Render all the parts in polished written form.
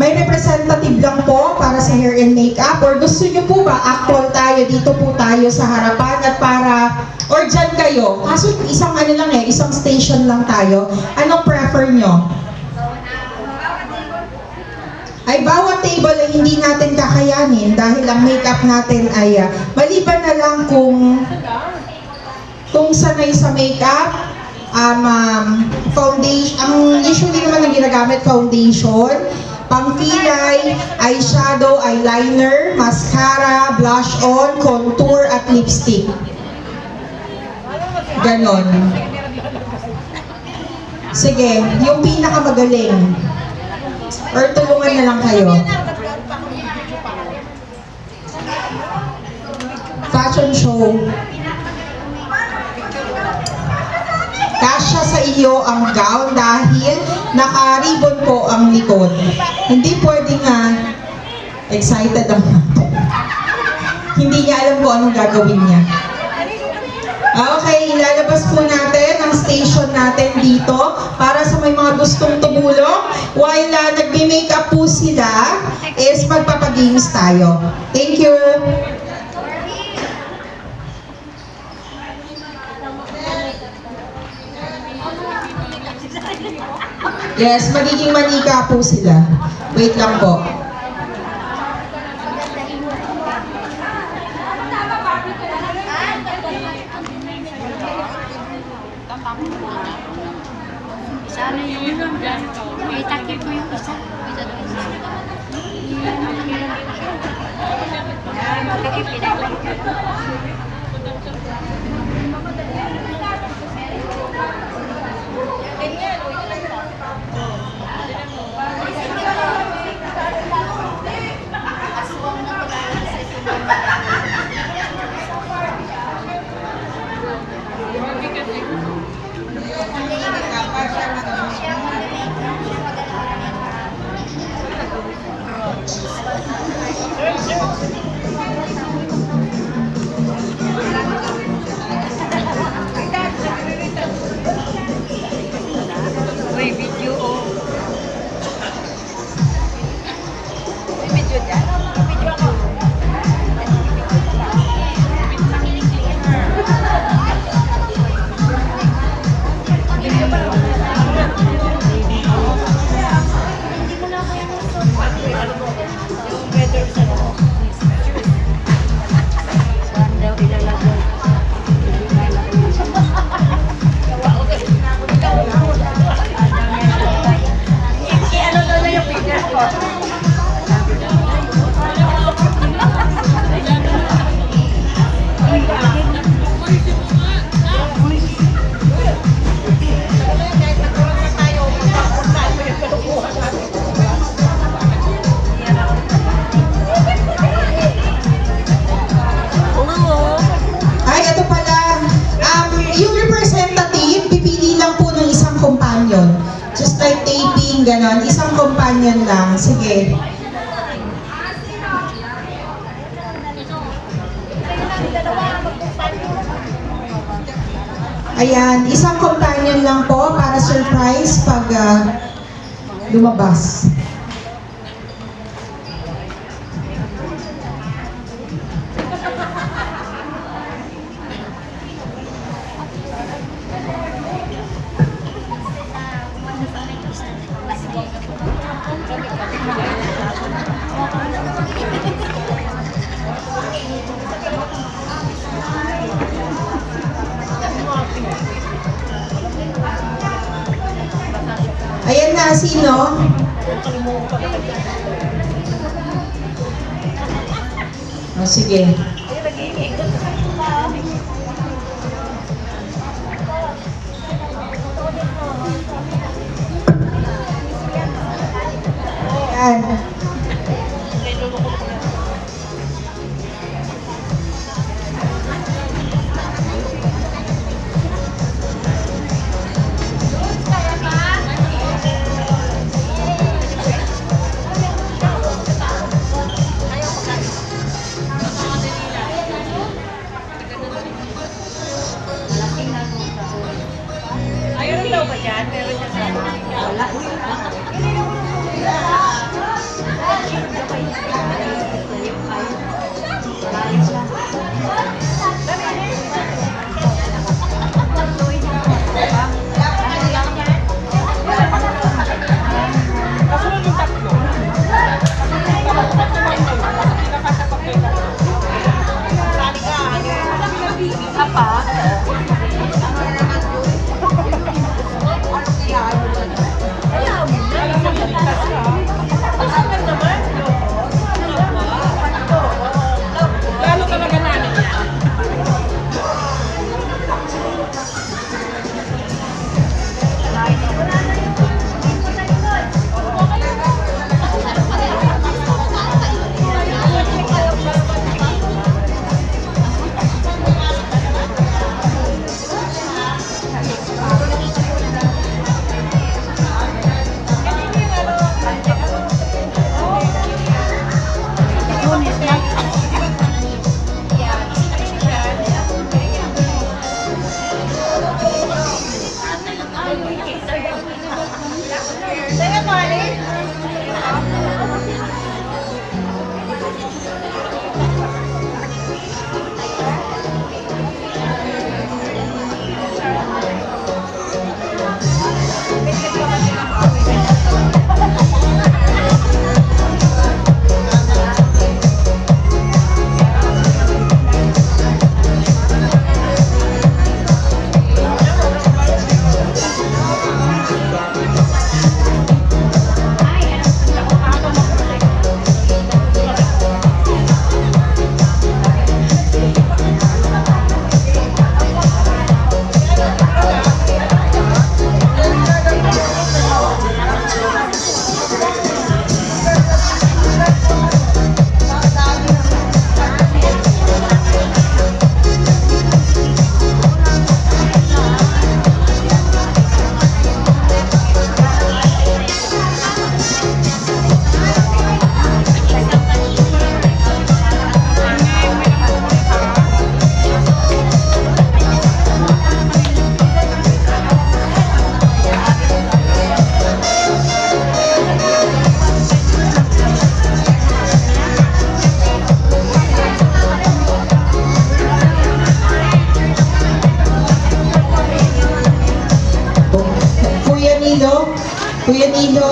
May representative lang po para sa hair and makeup, or gusto nyo po ba actual tayo, dito po tayo sa harapan at para, or dyan kayo. Kaso isang ano lang isang station lang tayo. Anong prefer nyo? Ay bawat table ay hindi natin kakayanin dahil ang makeup natin ay maliban na lang kung sanay sa makeup, foundation, ang usually naman ang ginagamit foundation, pangkilay, eyeshadow, eyeliner, mascara, blush on, contour at lipstick. Ganon. Sige, yung pinakamagaling. Or tulungan na lang kayo. Fashion show. Kasya sa iyo ang gown dahil naka-ribbon po ang likod. Hindi pwedeng excited ang hindi niya alam kung anong gagawin niya. Okay, ilalabas po natin ang station natin dito para sa may mga gustong tumulong. While nagme-makeup po sila, is magpapagames tayo. Thank you! Yes, magiging manika po sila. Wait lang po. Sana yung may takip ko yung isa. Takip pinaglag. Uy, video oh. May video dyan? Video ako. Just like taping, ganon. Isang companion lang. Sige. Ayan, isang companion lang po para surprise pag lumabas. Ayan na, sino? O, sige. Ayan. yung tatlo. Isa pa. Lalo talaga namin yan. Kuya Nilo? Kuya Nilo?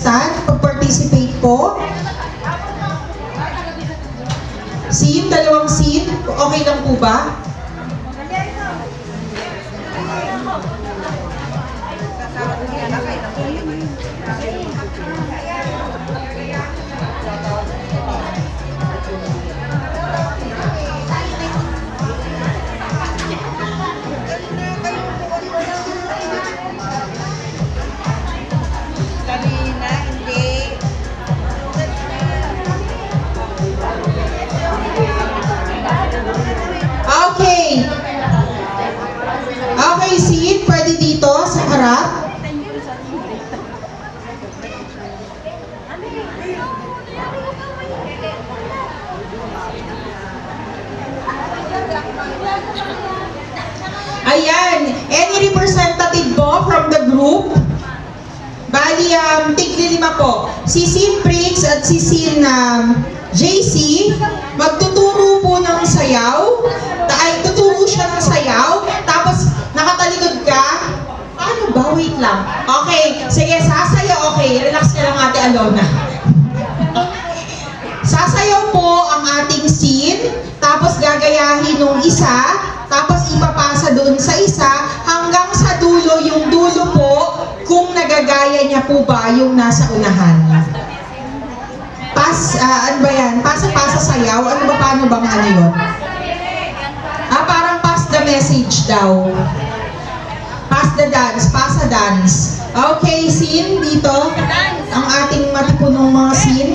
mag-stand, pag-participate po. Scene, dalawang scene. Okay lang po ba? Kanina, hindi. Okay. Okay, scene. Pwede dito sa harap. Ayan. Any representative po from the group? Bali, tigli-lima po. Si Sin Prix at si Sin JC, magtuturo po ng sayaw. Ay, tuturo siya ng sayaw. Tapos, nakatalikod ka. Paano ba? Wait lang. Okay. Sige, sasayaw. Okay, relax ka lang, Ate Alona. Sasayaw po ang ating scene. Tapos, gagayahin nung isa. Tapos, ipapasa doon sa isa. Hanggang sa dulo, yung dulo po, kung nagagaya niya po ba yung nasa unahan. Ano ba yan? Pasa-pasa sayaw? Ano ba, paano bang ano yun? Parang pass the message daw. Pass the dance, pasa dance. Okay, scene dito. Ang ating matipunong mga scene.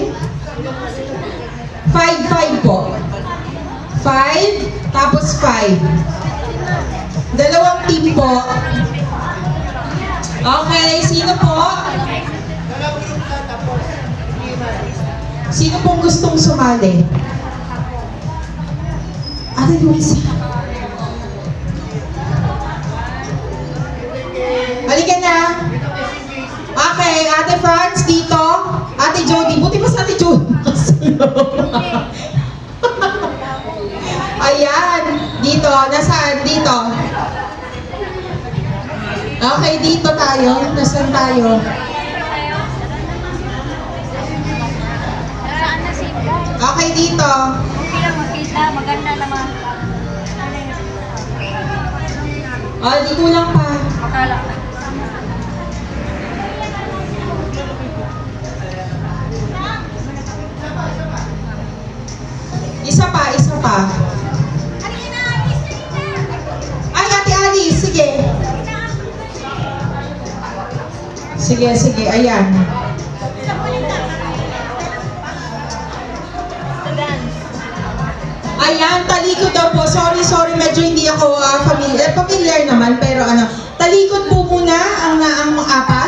5-5 po. 5, tapos 5. Dalawang team po. Okay, sino po? Sino pong gustong sumali? Ate Luisa. Halika na. Okay, Ate Franz dito. Ate Jody. Buti pa sa Ate Jody. Ayan. Dito. Nasaan? Dito. Okay, dito tayo. Nasaan tayo? Saan na sila? Okay, dito. Okay lang makita, maganda naman. Di kulang pa. Akala. Isa pa, isa pa. Ay, Ate Alice, sige. Sige, sige, ayan. Ayan, talikod daw po. Sorry, medyo hindi ako familiar naman, pero talikod po muna ang apat.